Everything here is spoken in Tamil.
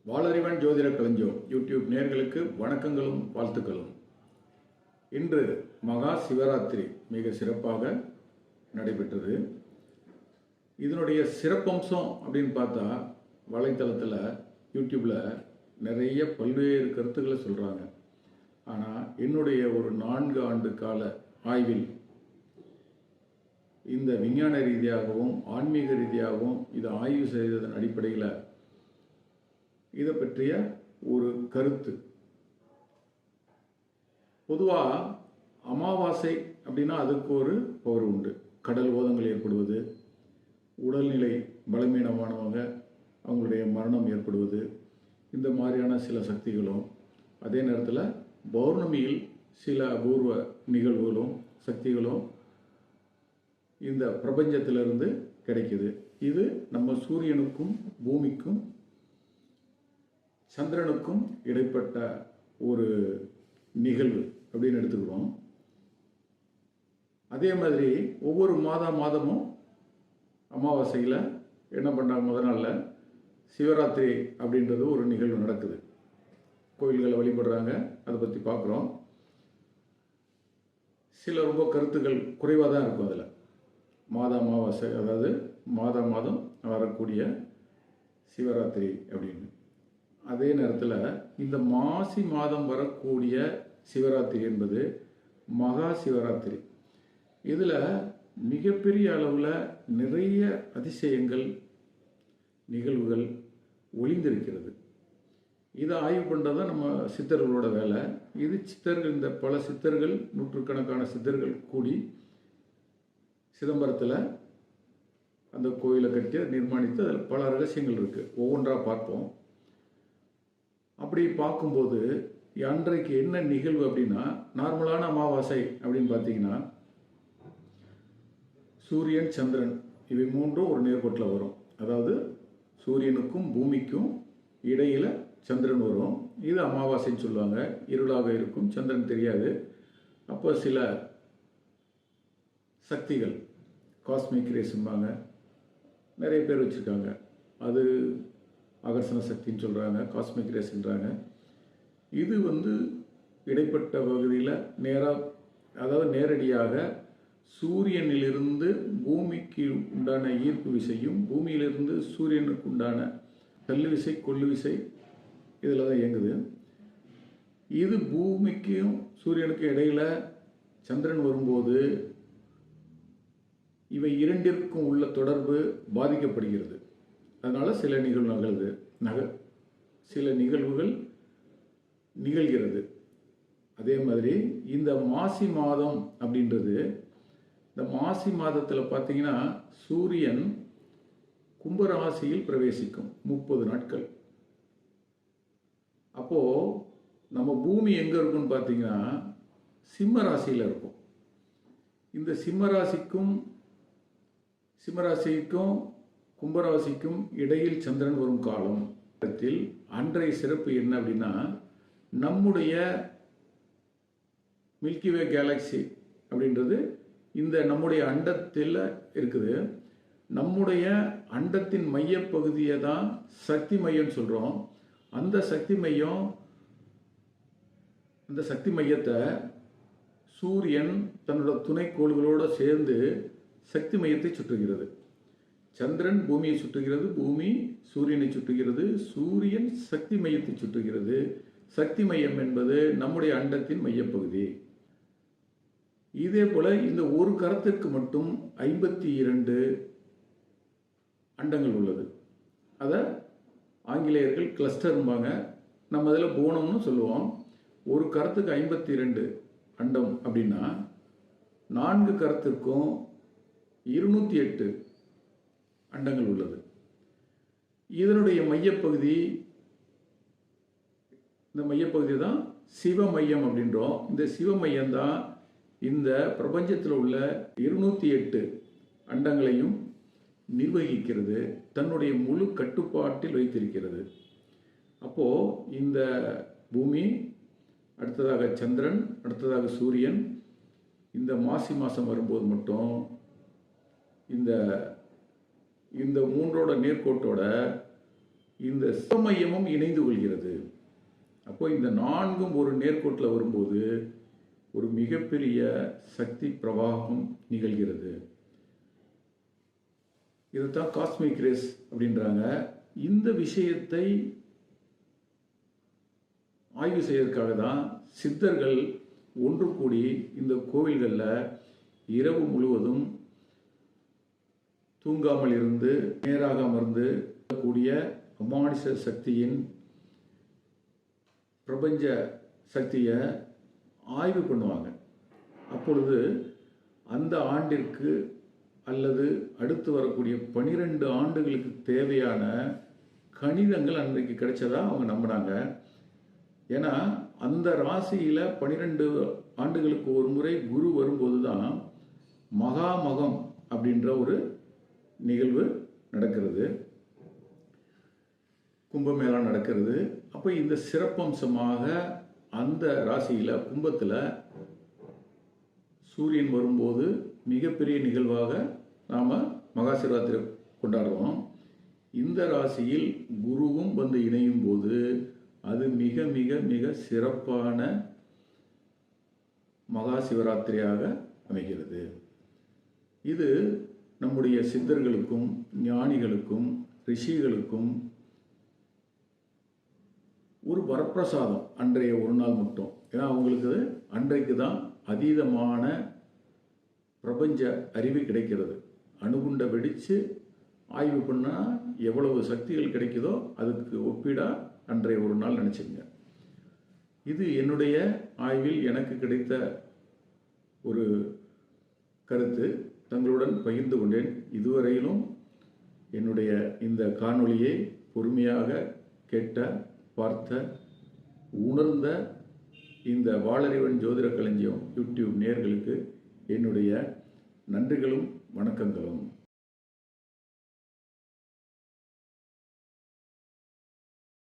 வாளறிவன் ஜோதிட களஞ்சியம் யூடியூப் நேயர்களுக்கு வணக்கங்களும் வாழ்த்துக்களும். இன்று மகா சிவராத்திரி மிக சிறப்பாக நடைபெற்றது. இதனுடைய சிறப்பம்சம் அப்படின்னு பார்த்தா வலைத்தளத்தில் யூடியூப்பில் நிறைய பல்வேறு கருத்துக்களை சொல்கிறாங்க. ஆனால் என்னுடைய ஒரு 4 ஆண்டு கால ஆய்வில் இந்த விஞ்ஞான ரீதியாகவும் ஆன்மீக ரீதியாகவும் இதை ஆய்வு செய்ததன் அடிப்படையில் இதை பற்றிய ஒரு கருத்து. பொதுவாக அமாவாசை அப்படின்னா அதுக்கு ஒரு பவர் உண்டு. கடல் ஓதங்கள் ஏற்படுவது, உடல்நிலை பலவீனமானவங்க அவங்களுடைய மரணம் ஏற்படுவது, இந்த மாதிரியான சில சக்திகளும், அதே நேரத்தில் பௌர்ணமியில் சில அபூர்வ நிகழ்வுகளும் சக்திகளும் இந்த பிரபஞ்சத்திலிருந்து கிடைக்குது. இது நம்ம சூரியனுக்கும் பூமிக்கும் சந்திரனுக்கும் இடைப்பட்ட ஒரு நிகழ்வு அப்படின்னு எடுத்துக்கிறோம். அதே மாதிரி ஒவ்வொரு மாதமும் அமாவாசையில் என்ன பண்ணுறாங்க, முதல் நாளில் சிவராத்திரி அப்படின்றது ஒரு நிகழ்வு நடக்குது. கோயில்களை வழிபடுறாங்க, அதை பற்றி பார்க்குறோம். சில ரொம்ப கருத்துக்கள் குறைவாக தான் இருக்கும் அதில். அமாவாசை, அதாவது மாதம் வரக்கூடிய சிவராத்திரி அப்படின்னு. அதே நேரத்தில் இந்த மாசி மாதம் வரக்கூடிய சிவராத்திரி என்பது மகா சிவராத்திரி. இதில் மிகப்பெரிய அளவில் நிறைய அதிசயங்கள் நிகழ்வுகள் ஒளிந்திருக்கிறது. இதை ஆய்வு பண்ணுறது தான் நம்ம சித்தர்களோட வேலை. இது சித்தர்கள், இந்த பல சித்தர்கள், நூற்றுக்கணக்கான சித்தர்கள் கூடி சிதம்பரத்தில் அந்த கோயிலை கட்டி நிர்மாணித்து அதில் பல ரகசியங்கள் இருக்குது. ஒவ்வொன்றாக பார்ப்போம். அப்படி பார்க்கும்போது அன்றைக்கு என்ன நிகழ்வு அப்படின்னா, நார்மலான அமாவாசை அப்படின்னு பார்த்தீங்கன்னா சூரியன் சந்திரன் இவை மூன்றும் ஒரு நேர்கோட்டில் வரும். அதாவது சூரியனுக்கும் பூமிக்கும் இடையில் சந்திரன் வரும். இது அமாவாசைன்னு சொல்லுவாங்க. இருளாக இருக்கும், சந்திரன் தெரியாது. அப்போ சில சக்திகள், காஸ்மிக் ரேஸ்ம்பாங்க, நிறைய பேர் வச்சுருக்காங்க. அது ஆகர்ஷண சக்தின்னு சொல்கிறாங்க, காஸ்மிக் ரேஸ்ன்றாங்க. இது இடைப்பட்ட பகுதியில் அதாவது நேரடியாக சூரியனிலிருந்து பூமிக்கு உண்டான ஈர்ப்பு விசையும், பூமியிலிருந்து சூரியனுக்கு உண்டான தள்ளு விசை கொள்ளு விசை இதில் தான் இயங்குது. இது பூமிக்கும் சூரியனுக்கும் இடையில் சந்திரன் வரும்போது இவை இரண்டிற்கும் உள்ள தொடர்பு பாதிக்கப்படுகிறது. அதனால் சில நிகழ்வுகள் நிகழ்கிறது. அதே மாதிரி இந்த மாசி மாதம் அப்படின்றது, இந்த மாசி மாதத்தில் பார்த்தீங்கன்னா சூரியன் கும்பராசியில் பிரவேசிக்கும் 30 நாட்கள். அப்போது நம்ம பூமி எங்கே இருக்குன்னு பார்த்தீங்கன்னா சிம்ம ராசியில் இருக்கும். இந்த சிம்மராசிக்கும் கும்பராசிக்கும் இடையில் சந்திரன் வரும் காலம். அன்றைய சிறப்பு என்ன அப்படின்னா, நம்முடைய மில்கிவே கேலக்சி அப்படின்றது இந்த நம்முடைய அண்டத்தில் இருக்குது. நம்முடைய அண்டத்தின் மையப்பகுதியை தான் சக்தி மையம் சொல்கிறோம். அந்த சக்தி மையத்தை சூரியன் தன்னோட துணைக்கோள்களோடு சேர்ந்து சக்தி மையத்தை சுற்றுகிறது. சந்திரன் பூமியை சுற்றுகிறது, பூமி சூரியனை சுற்றுகிறது, சூரியன் சக்தி மையத்தை சுற்றுகிறது. சக்தி மையம் என்பது நம்முடைய அண்டத்தின் மையப்பகுதி. இதே போல இந்த ஒரு கரத்திற்கு மட்டும் 52 அண்டங்கள் உள்ளது. அதை ஆங்கிலேயர்கள் கிளஸ்டர்ம்பாங்க, நம்ம அதில் போனம்னு சொல்லுவோம். ஒரு கரத்துக்கு 52 அண்டம் அப்படின்னா 4 கரத்திற்கும் 208 அண்டங்கள் உள்ளது. இதனுடைய மையப்பகுதி, இந்த மையப்பகுதி தான் சிவமையம் அப்படின்றோம். இந்த சிவமையம் தான் இந்த பிரபஞ்சத்தில் உள்ள 208 அண்டங்களையும் நிர்வகிக்கிறது, தன்னுடைய முழு கட்டுப்பாட்டில் வைத்திருக்கிறது. அப்போது இந்த பூமி, அடுத்ததாக சந்திரன், அடுத்ததாக சூரியன், இந்த மாசி மாதம் வரும்போது மட்டும் இந்த மூன்றோட நேர்கோட்டோட இந்த சிவமையமும் இணைந்து கொள்கிறது. அப்போ இந்த நான்கும் ஒரு நேர்கோட்டில் வரும்போது ஒரு மிகப்பெரிய சக்தி பிரவாகம் நிகழ்கிறது. இதுதான் காஸ்மிக் ரேஸ் அப்படின்றாங்க. இந்த விஷயத்தை ஆய்வு செய்வதற்காக தான் சித்தர்கள் ஒன்று கூடி இந்த கோவில்களில் இரவு முழுவதும் தூங்காமல் இருந்து நேராக அமர்ந்து கூடிய அமானுஷ சக்தியின் பிரபஞ்ச சக்தியை ஆய்வு பண்ணுவாங்க. அப்பொழுது அந்த ஆண்டிற்கு அல்லது அடுத்து வரக்கூடிய 12 ஆண்டுகளுக்கு தேவையான கணிதங்கள் அன்றைக்கு கிடைச்சதா அவங்க நம்பினாங்க. ஏன்னா அந்த ராசியில் 12 ஆண்டுகளுக்கு ஒரு முறை குரு வரும்போது தான் மகாமகம் அப்படின்ற ஒரு நிகழ்வு நடக்கிறது, கும்பமேளா நடக்கிறது. அப்போ இந்த சிறப்பம்சமாக அந்த ராசியில் கும்பத்தில் சூரியன் வரும்போது மிகப்பெரிய நிகழ்வாக நாம் மகா சிவராத்திரி கொண்டாடுறோம். இந்த ராசியில் குருவும் வந்து இணையும் போது அது மிக மிக மிக சிறப்பான மகா சிவராத்திரியாக அமைகிறது. இது நம்முடைய சித்தர்களுக்கும் ஞானிகளுக்கும் ரிஷிகளுக்கும் ஒரு வரப்பிரசாதம் அன்றைய ஒரு நாள் மட்டும். ஏன்னா அவங்களுக்கு அன்றைக்கு தான் அதீதமான பிரபஞ்ச அறிவு கிடைக்கிறது. அணுகுண்டை வெடித்து ஆய்வு பண்ணால் எவ்வளவு சக்திகள் கிடைக்குதோ அதுக்கு ஒப்பீடாக அன்றைய ஒரு நாள் நினச்சிங்க. இது என்னுடைய ஆய்வில் எனக்கு கிடைத்த ஒரு கருத்து, தங்களுடன் பகிர்ந்து கொண்டேன். இதுவரையிலும் என்னுடைய இந்த காணொளியை பொறுமையாக கேட்ட, பார்த்த, உணர்ந்த இந்த வாளறிவன் ஜோதிட களஞ்சியம் யூடியூப் நேயர்களுக்கு என்னுடைய நன்றிகளும் வணக்கங்களும்.